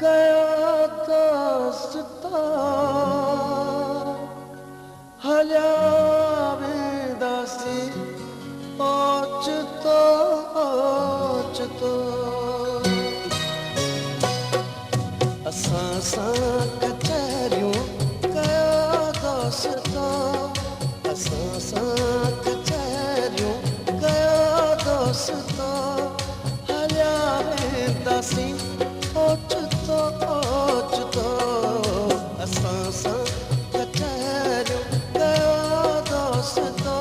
कया दोस्ता हलिया वेंदासी ओचितो ओचितो असां सां कचहरियूं कया दोस्ता असां सां कचहरियूं कया दोस्ता हलिया वेंदासी ओचितो ओचितो असां सां कचहरियूं कया दोस्ता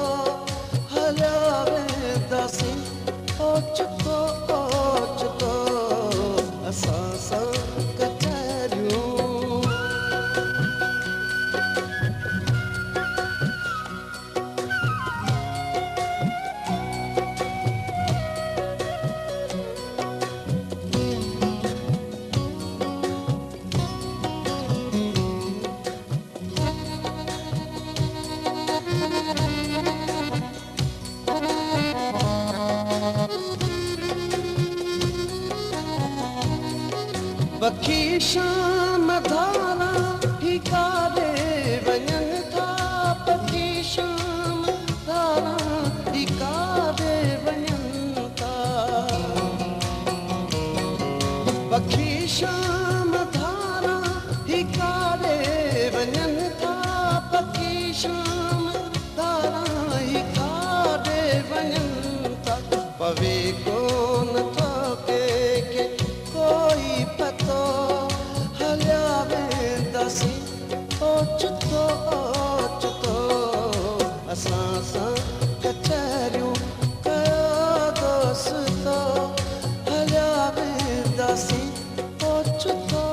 हलिया वेंदासी ओचितो ओचितो असां सां कचहरियूं पखी शाम धारा ही काॾे वञनि था पखी शाम धारा ही काॾे वञनि था पखी शाम धारा ही काॾे वञनि था पखी शाम धारा ही काॾे वञनि था पवे कोन थो के कोई पतो हलिया वेंदासी ओचितो ओचितो असां सां कचहरियूं कया दोस्ता हलिया वेंदासी ओचितो